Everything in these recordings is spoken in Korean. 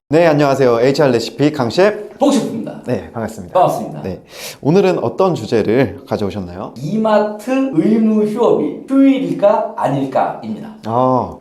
네, 안녕하세요. HR 레시피 강셰프 봉셰프입니다. 네, 반갑습니다. 반갑습니다. 네, 오늘은 어떤 주제를 가져오셨나요? 이마트 의무 휴업이 휴일일까 아닐까입니다.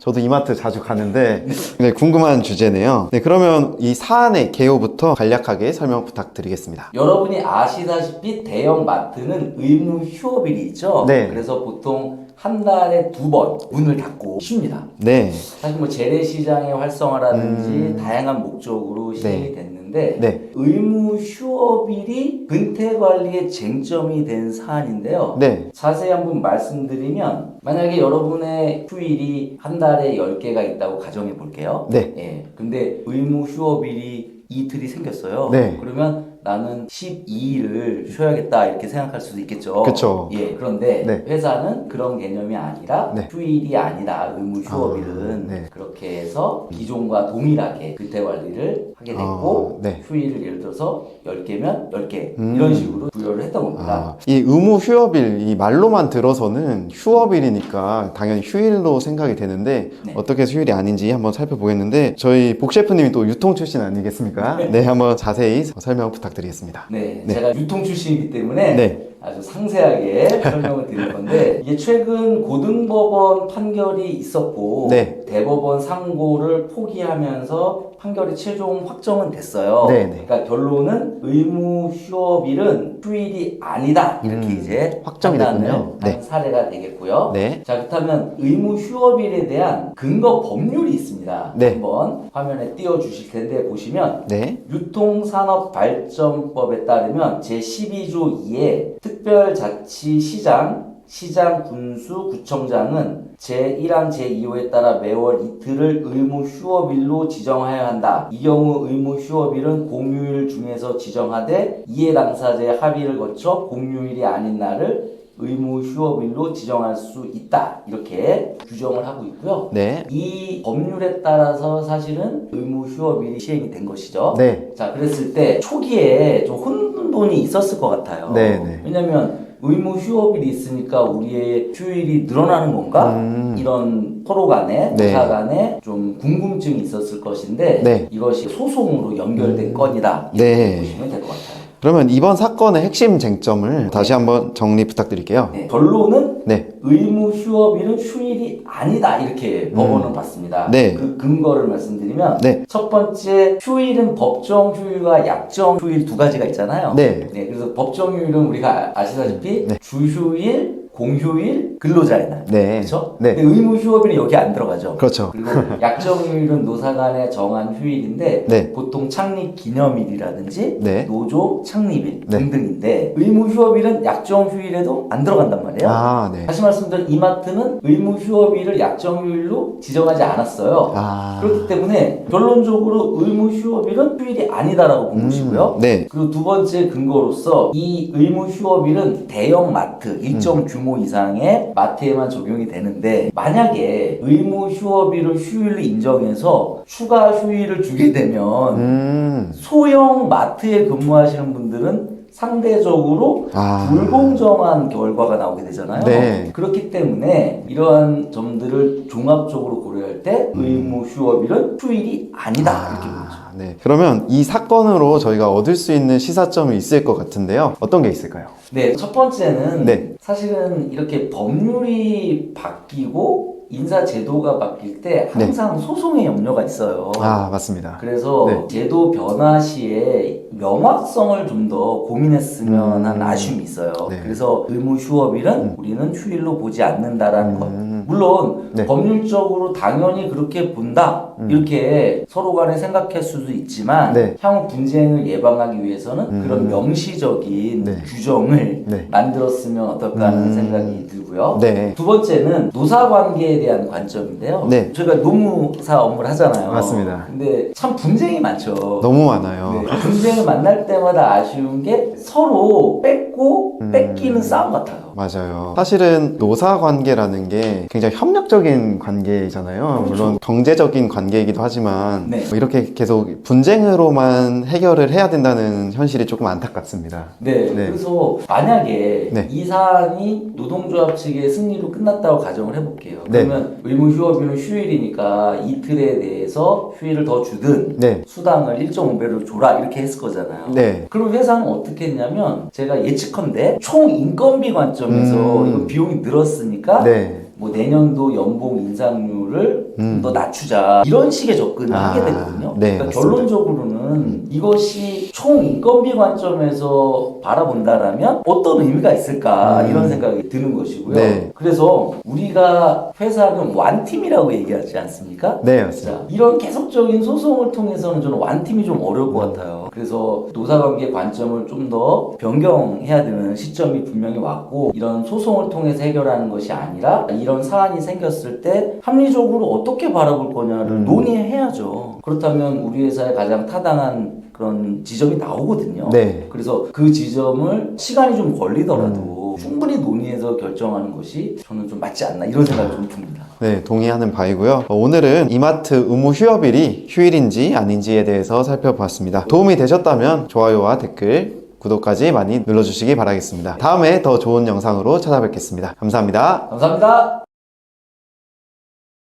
저도 이마트 자주 가는데 네, 궁금한 주제네요. 네, 그러면 이 사안의 개요부터 간략하게 설명 부탁드리겠습니다. 여러분이 아시다시피 대형 마트는 의무 휴업일이 있죠. 네. 그래서 보통 한 달에 2번 문을 닫고 쉽니다. 네, 사실 뭐 재래시장의 활성화라든지 다양한 목적으로 시행이 됐는데 네. 의무 휴업일이 근태관리의 쟁점이 된 사안인데요. 네. 자세히 한번 말씀드리면 만약에 여러분의 휴일이 한 달에 10개가 있다고 가정해 볼게요. 네. 예. 근데 의무 휴업일이 이틀이 생겼어요. 네. 그러면 나는 12일을 쉬어야겠다 이렇게 생각할 수도 있겠죠. 그쵸. 예. 그런데 네. 회사는 그런 개념이 아니라 네. 휴일이 아니다. 의무 휴업일은 네. 그렇게 해서 기존과 동일하게 근태 관리를 하게 됐고 네. 휴일을 예를 들어서 10개면 10개 이런 식으로 부여를 했던 겁니다. 이 의무 휴업일, 이 말로만 들어서는 휴업일이니까 당연히 휴일로 생각이 되는데 네. 어떻게 해서 휴일이 아닌지 한번 살펴보겠는데 저희 복셰프님이 또 유통 출신 아니겠습니까? 네, 한번 자세히 설명 부탁드리겠습니다. 네, 네. 제가 유통 출신이기 때문에 네. 아주 상세하게 설명을 드릴 건데 이게 최근 고등법원 판결이 있었고 네. 대법원 상고를 포기하면서 판결이 최종 확정은 됐어요. 네, 네. 그러니까 결론은 의무 휴업일은 휴일이 아니다 이렇게 이제 확정이 판단을 됐군요. 네. 한 사례가 되겠고요. 네. 자, 그렇다면 의무 휴업일에 대한 근거 법률이 있습니다. 네. 한번 화면에 띄워 주실 텐데 보시면 네. 유통산업발전법에 따르면 제12조 2에 특별자치시장, 시장, 군수, 구청장은 제1항 제2호에 따라 매월 이틀을 의무 휴업일로 지정하여야 한다. 이 경우 의무 휴업일은 공휴일 중에서 지정하되 이해 당사자의 합의를 거쳐 공휴일이 아닌 날을 의무 휴업일로 지정할 수 있다. 이렇게 규정을 하고 있고요. 네. 이 법률에 따라서 사실은 의무 휴업일이 시행이 된 것이죠. 네. 자, 그랬을 때 초기에 좀 혼돈이 있었을 것 같아요. 네, 네. 왜냐면 의무 휴업일이 있으니까 우리의 휴일이 늘어나는 건가? 이런 서로 간에, 네. 회사 간에 좀 궁금증이 있었을 것인데 네. 이것이 소송으로 연결된 건이다. 이렇게 네. 보시면 될 것 같아요. 그러면 이번 사건의 핵심 쟁점을 다시 한번 정리 부탁드릴게요. 네, 결론은 네. 의무 휴업일은 휴일이 아니다 이렇게 법원은 봤습니다. 네. 그 근거를 말씀드리면 네. 첫 번째 휴일은 법정 휴일과 약정 휴일 두 가지가 있잖아요. 네. 그래서 법정 휴일은 우리가 아시다시피 네. 주휴일, 공휴일, 근로자의 날. 네. 그렇죠? 네. 근데 의무 휴업일은 여기 안 들어가죠. 그렇죠. 그리고 약정 휴일은 노사 간에 정한 휴일인데 네. 보통 창립 기념일이라든지 네. 노조 창립일 네. 등등인데 의무 휴업일은 약정 휴일에도 안 들어간단 말이에요. 아, 네. 다시 말씀드린 이마트는 의무 휴업일을 약정 휴일로 지정하지 않았어요. 아. 그렇기 때문에 결론적으로 의무 휴업일은 휴일이 아니다라고 본 것이고요. 네. 그리고 두 번째 근거로서 이 의무 휴업일은 대형 마트 일정 규모 이상의 마트에만 적용이 되는데 만약에 의무 휴업일을 휴일로 인정해서 추가 휴일을 주게 되면 소형 마트에 근무하시는 분들은 상대적으로 불공정한 결과가 나오게 되잖아요. 네. 그렇기 때문에 이러한 점들을 종합적으로 고려할 때 의무 휴업일은 휴일이 아니다 이렇게 보죠. 네. 그러면 이 사건으로 저희가 얻을 수 있는 시사점이 있을 것 같은데요. 어떤 게 있을까요? 네, 첫 번째는 네. 사실은 이렇게 법률이 바뀌고 인사 제도가 바뀔 때 항상 소송의 염려가 있어요. 아, 맞습니다. 그래서 네. 제도 변화 시에 명확성을 좀 더 고민했으면 하는 아쉬움이 있어요. 네. 그래서 의무 휴업일은 우리는 휴일로 보지 않는다라는 것. 물론 네. 법률적으로 당연히 그렇게 본다 이렇게 서로 간에 생각할 수도 있지만 네. 향후 분쟁을 예방하기 위해서는 그런 명시적인 네. 규정을 네. 만들었으면 어떨까 하는 생각이 들고요. 네. 두 번째는 노사관계에 대한 관점인데요. 네. 저희가 노무사 업무를 하잖아요. 맞습니다. 근데 참 분쟁이 많죠. 너무 많아요. 네. 분쟁을 만날 때마다 아쉬운 게 서로 뺏고 뺏기는 싸움 같아요. 맞아요. 사실은 노사 관계라는 게 굉장히 협력적인 관계잖아요. 그렇죠. 물론 경제적인 관계이기도 하지만 네. 이렇게 계속 분쟁으로만 해결을 해야 된다는 현실이 조금 안타깝습니다. 네, 네. 그래서 만약에 네. 이 사안이 노동조합 측의 승리로 끝났다고 가정을 해볼게요. 네. 그러면 의무 휴업일은 휴일이니까 이틀에 대해서 휴일을 더 주든 네. 수당을 1.5배로 줘라 이렇게 했을 거잖아요. 네. 그럼 회사는 어떻게 했냐면 제가 예측컨대 총 인건비 관점에서 이거 비용이 늘었으니까 네. 뭐 내년도 연봉 인상률을 좀 더 낮추자 이런 식의 접근을 아, 하게 되거든요. 네, 그러니까 맞습니다. 결론적으로는 이것이 총 인건비 관점에서 바라본다라면 어떤 의미가 있을까 이런 생각이 드는 것이고요. 네. 그래서 우리가 회사는 완팀이라고 얘기하지 않습니까? 네, 맞습니다. 자, 이런 계속적인 소송을 통해서는 저는 완팀이 좀 어려울 것 같아요. 그래서 노사관계 관점을 좀 더 변경해야 되는 시점이 분명히 왔고 이런 소송을 통해서 해결하는 것이 아니라 이런 사안이 생겼을 때 합리적으로 어떻게 바라볼 거냐를 논의해야죠. 그렇다면 우리 회사의 가장 타당한 그런 지점이 나오거든요. 네. 그래서 그 지점을 시간이 좀 걸리더라도 충분히 논의해서 결정하는 것이 저는 좀 맞지 않나 이런 생각이 좀 듭니다. 네, 동의하는 바이고요. 오늘은 이마트 의무 휴업일이 휴일인지 아닌지에 대해서 살펴봤습니다. 도움이 되셨다면 좋아요와 댓글, 구독까지 많이 눌러주시기 바라겠습니다. 다음에 더 좋은 영상으로 찾아뵙겠습니다. 감사합니다. 감사합니다.